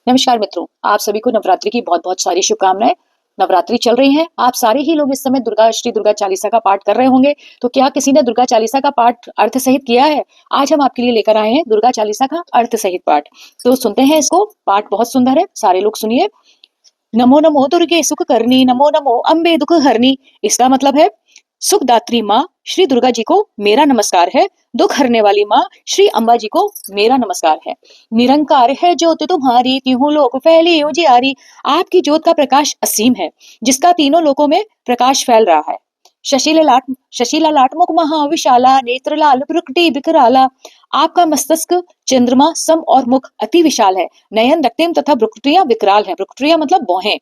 नमस्कार मित्रों, आप सभी को नवरात्रि की बहुत बहुत सारी शुभकामनाएं। नवरात्रि चल रही है, आप सारे ही लोग इस समय श्री दुर्गा चालीसा का पाठ कर रहे होंगे। तो क्या किसी ने दुर्गा चालीसा का पाठ अर्थ सहित किया है? आज हम आपके लिए लेकर आए हैं दुर्गा चालीसा का अर्थ सहित पाठ। तो सुनते हैं इसको। पाठ बहुत सुंदर है, सारे लोग सुनिए। नमो नमो दुर्गे सुख करनी, नमो नमो अम्बे दुख हरनी। इसका मतलब है सुखदात्री माँ श्री दुर्गा जी को मेरा नमस्कार है। दुख हरने वाली माँ श्री अम्बा जी को मेरा नमस्कार है। निरंकार है ज्योत तुम्हारी, त्यों लोक फैली उजियारी। आपकी ज्योत का प्रकाश असीम है, जिसका तीनों लोकों में प्रकाश फैल रहा है। शशिला लाट मुख महाविशाला, नेत्र लाल भ्रुकुटी बिकराला। आपका मस्तक चंद्रमा सम और मुख अति विशाल है। नयन रक्तिम तथा भ्रुकुटियां विकराल है। भ्रुकुटियां मतलब भौहें।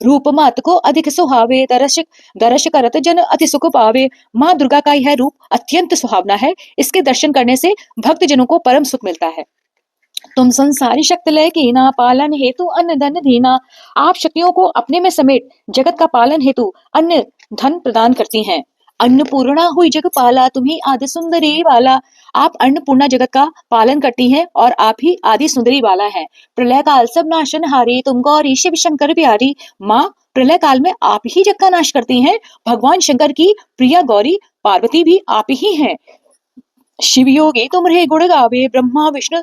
रूप मात को अधिक सुहावे, दर्श दर्श करत जन अति सुख पावे। माँ दुर्गा का यह रूप अत्यंत सुहावना है। इसके दर्शन करने से भक्त जनों को परम सुख मिलता है। तुम संसारी शक्ति लय कीना, पालन हेतु अन्न धन दीना। आप शक्तियों को अपने में समेट जगत का पालन हेतु अन्न धन प्रदान करती हैं। अन्नपूर्णा हुई जग पाला, तुम्ही आदि सुंदरी वाला। आप अन्नपूर्णा जगत का पालन करती हैं और आप ही आदि सुंदरी वाला है। प्रलय काल सब नाशन हारी, तुम गौरी शिव शंकर प्यारी। माँ प्रलय काल में आप ही जग का नाश करती हैं। भगवान शंकर की प्रिया गौरी पार्वती भी आप ही हैं। शिव योगी तुम्हारे गुण गावे, ब्रह्मा विष्णु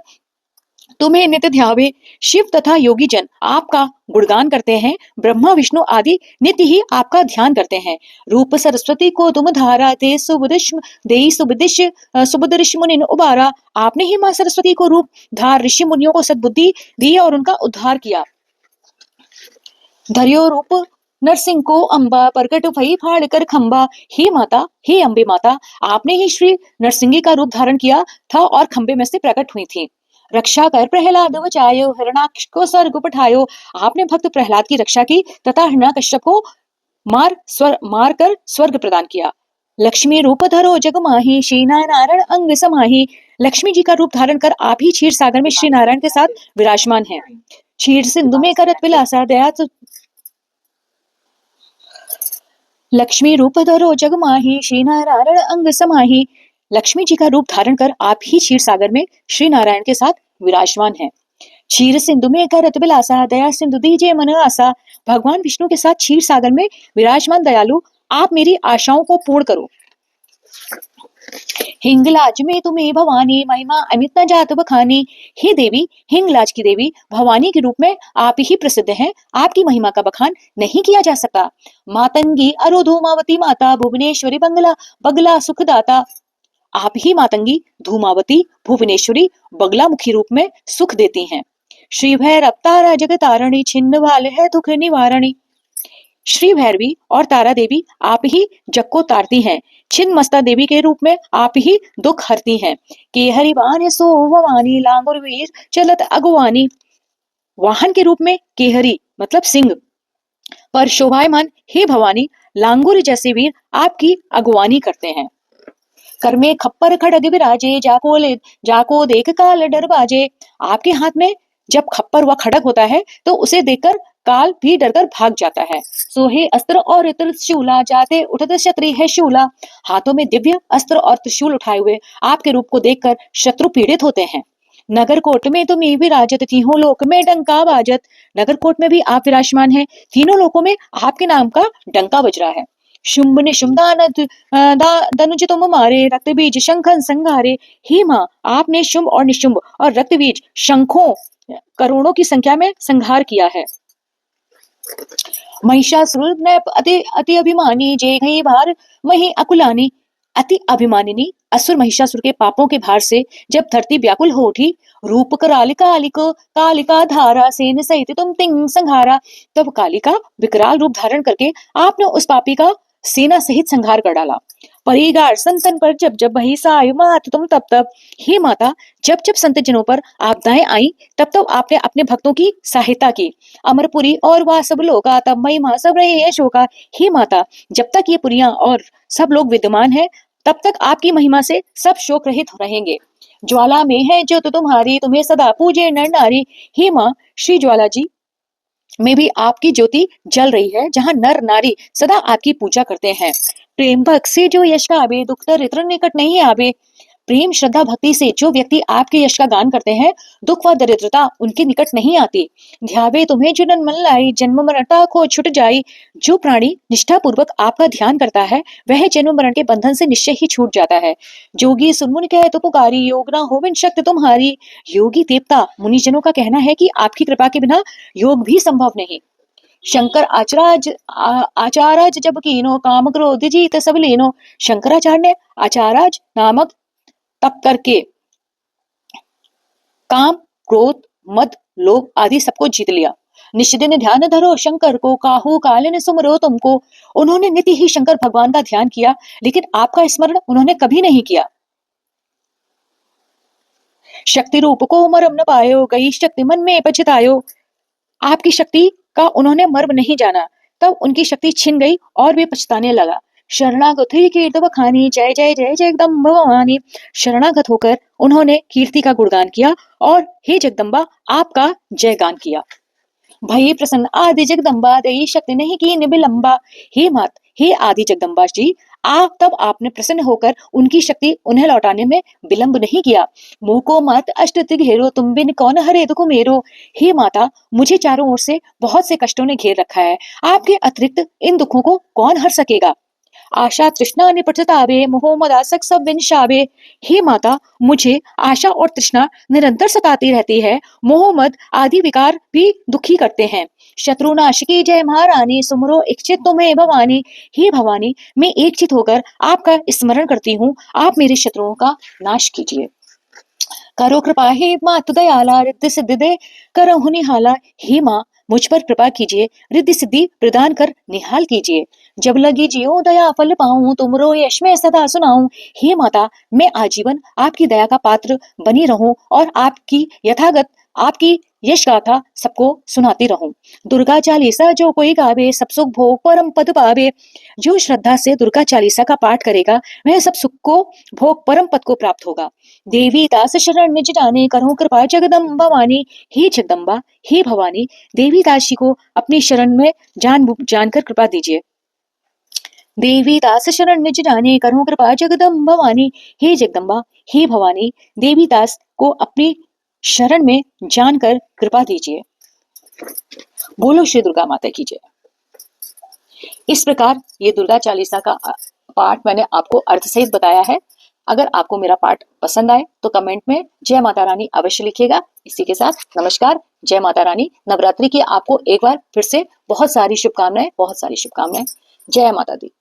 तुम्हें नित्य ध्यावे। शिव तथा योगी जन आपका गुणगान करते हैं। ब्रह्मा विष्णु आदि नित्य ही आपका ध्यान करते हैं। रूप सरस्वती को तुम धारा, दे सुबुद ऋषि मुनि उबारा। आपने ही माँ सरस्वती को रूप धार ऋषि मुनियों को सद्बुद्धि दी और उनका उद्धार किया। धर्यो रूप नरसिंह को अम्बा, प्रकट भई फाड़ कर खंबा। हे माता, हे अम्बे माता, आपने ही श्री नरसिंह का रूप धारण किया था और खंबे में से प्रकट हुई थी। रक्षा कर प्रहलाद बचायो, हिरणाक्ष को स्वर्ग पठायो। आपने भक्त प्रहलाद की रक्षा की तथा हिरण्यकश्यप को मार कर स्वर्ग प्रदान किया। लक्ष्मी रूप धरो जग माही, श्री नारायण अंग समाही। लक्ष्मी जी का रूप धारण कर आप ही क्षीर सागर में श्री नारायण के साथ विराजमान हैं। क्षीर सिंधु में करत विलासा, दया लक्ष्मी रूप धरो जग माही, श्री नारायण अंग समाही। लक्ष्मी जी का रूप धारण कर आप ही क्षीर सागर में श्री नारायण के साथ विराजमान हैं। क्षीर सिंधु में करत विलासा, दया सिंधु दीजिए मन आसा। भगवान विष्णु के साथ क्षीर सागर में विराजमान दयालु, आप मेरी आशाओं को पूर्ण करो। हिंगलाज में तुम्हें भवानी, महिमा अमित न जात बखानी। हे देवी, हिंगलाज की देवी भवानी के रूप में आप ही प्रसिद्ध हैं। आपकी महिमा का बखान नहीं किया जा सकता। मातंगी अरो धूमावती माता, भुवनेश्वरी बगला सुखदाता। आप ही मातंगी, धूमावती, भुवनेश्वरी, बगला मुखी रूप में सुख देती हैं। श्री भैरव तारा जगतारणी, छिन्न वाले है दुख निवारणी। श्री भैरवी और तारा देवी आप ही जग को तारती हैं। छिन्न मस्ता देवी के रूप में आप ही दुख हरती हैं। के हरिवान सो भवानी, लांगुर वीर चलत अगुवानी। वाहन के रूप में केहरी मतलब सिंह पर शोभायमान हे भवानी, लांगुर जैसे वीर आपकी अगुवानी करते हैं। कर में खप्पर खड़ग विराजे, जाको देख काल डर बाजे। आपके हाथ में जब खप्पर व खड़ग होता है तो उसे देखकर काल भी डरकर भाग जाता है। सोहे अस्त्र और त्रिशूला, जाते उठत क्षत्रिय है शूला। हाथों में दिव्य अस्त्र और त्रिशूल उठाए हुए आपके रूप को देखकर शत्रु पीड़ित होते हैं। नगर कोट में तुम विराजत, तीनों लोक में डंका बाजत। नगर कोट में भी आप विराजमान हैं। तीनों लोकों में आपके नाम का डंका बज रहा है। शुंभ निशुंभ दनुज तुम मारे, रक्त बीज शंखन संघारे। हे माँ, आपने शुंभ और निशुंभ और रक्त बीज शंखों करोड़ों की संख्या में संहार किया है। महिषासुर ने अति अभिमानी, जे गई भार मही अकुलानी। अति अभिमानिनी असुर महिषासुर के पापों के भार से जब धरती व्याकुल हो उठी, रूप कालिका धारा, सेन सहित तुम तिंग संहारा। तब कालिका विकराल रूप धारण करके आपने उस पापी का सेना सहित संहार कर डाला। परिगार संतन पर जब जब वही साय मात तुम तब तब। हे माता, जब जब संत जनों पर आपदाएं आई तब तब आपने अपने भक्तों की सहायता की। अमरपुरी और वह सब लोग तब महिमा सब रहे शोका। हे माता, जब तक ये पुरियां और सब लोग विद्यमान है तब तक आपकी महिमा से सब शोक रहित रहेंगे। ज्वाला में है जो तो तुम्हारी, तुम्हें सदा पूजे नर नारी। हे माँ, श्री ज्वाला जी में भी आपकी ज्योति जल रही है, जहाँ नर नारी सदा आपकी पूजा करते हैं। प्रेम भक्त से जो यश गावे, दुख दरिद्र निकट नहीं आवे। प्रेम श्रद्धा भक्ति से जो व्यक्ति आपके यश का गान करते हैं, दुख व दरिद्रता उनके निकट नहीं आती। ध्यावे तुम्हें जुनन मन लाई, जन्म मरणता को छुट जाई। जो प्राणी निष्ठा पूर्वक आपका ध्यान करता है, वह जन्म मरण के बंधन से निश्चय ही छूट जाता है। जोगी सुनमुनि कहे तो पुकारी, योग ना होविन शक्ति तुम्हारी। योगी देवता मुनिजनों का कहना है कि आपकी कृपा के बिना योग भी संभव नहीं। शंकर आचार्य जब कीनो, काम क्रोध जीत सब लीनो। शंकराचार्य ने आचार्य नामक तप करके काम क्रोध मद लोभ आदि सबको जीत लिया। निष्दिन ध्यान धरो शंकर को, काहू कालिन सुमरो तुमको। उन्होंने नित्य ही शंकर भगवान का ध्यान किया, लेकिन आपका स्मरण उन्होंने कभी नहीं किया। शक्ति रूप को मरम न पायो, गई शक्ति मन में पछतायो। आपकी शक्ति का उन्होंने मर्म नहीं जाना, तब उनकी शक्ति छिन गई और वे पछताने लगा। शरणागत हुई कीर्त बखानी, जय जय जय जगदम्ब भवानी। शरणागत होकर उन्होंने कीर्ति का गुणगान किया और हे जगदम्बा आपका जयगान किया। भई प्रसन्न आदि जगदम्बा, दई शक्ति नहीं की निबिलंबा। हे मात, हे आदि जगदम्बा जी, तब आपने प्रसन्न होकर उनकी शक्ति उन्हें लौटाने में विलंब नहीं किया। मुंह को मत अष्ट घेरो, तुम बिन कौन हरे दुख मेरो। हे माता, मुझे चारों ओर से बहुत से कष्टों ने घेर रखा है, आपके अतिरिक्त इन दुखों को कौन हर सकेगा। आशा तृष्णा निपटतावे, मोह मदासक सब विनशावे। हे माता, मुझे आशा और तृष्णा निरंतर सताती रहती है, मोह मद आदि विकार भी दुखी करते हैं। शत्रुनाश की जय महारानी, सुमरो इच्छित तुम्हें भवानी। हे भवानी, मैं एक चित होकर आपका स्मरण करती हूँ, आप मेरे शत्रुओं का नाश कीजिए। करो कृपा हे मातु दयाला, रिद्धि सिद्धि दे करो निहाला। हे माँ, मुझ पर कृपा कीजिए, रिद्धि सिद्धि प्रदान कर निहाल कीजिए। जब लगी जियो दया फल पाऊं, तुमरो यश में सदा सुनाऊं। हे माता, मैं आजीवन आपकी दया का पात्र बनी रहूं और आपकी यथागत आपकी यश गाथा सबको सुनाती रहूं। दुर्गा चालीसा जो कोई गावे, सब सुख भोग परम पद पावे। जो श्रद्धा से दुर्गा चालीसा का पाठ करेगा, वह सब सुख को भोग परम पद को प्राप्त होगा। देवी दास शरण निज जाने, करो कृपा जगदम्ब भवानी। हे जगदम्बा, हे भवानी, देवी दास जी को अपनी शरण में जानकर कृपा दीजिए। देवी दास शरण निज जाने, करो कृपा जगदम्ब भवानी। हे जगदम्बा, हे भवानी, देवी दास को अपनी शरण में जानकर कृपा दीजिए। बोलो श्री दुर्गा माता की जय। इस प्रकार ये दुर्गा चालीसा का पाठ मैंने आपको अर्थ सहित बताया है। अगर आपको मेरा पाठ पसंद आए तो कमेंट में जय माता रानी अवश्य लिखिएगा। इसी के साथ नमस्कार, जय माता रानी। नवरात्रि की आपको एक बार फिर से बहुत सारी शुभकामनाएं, बहुत सारी शुभकामनाएं। जय माता दी।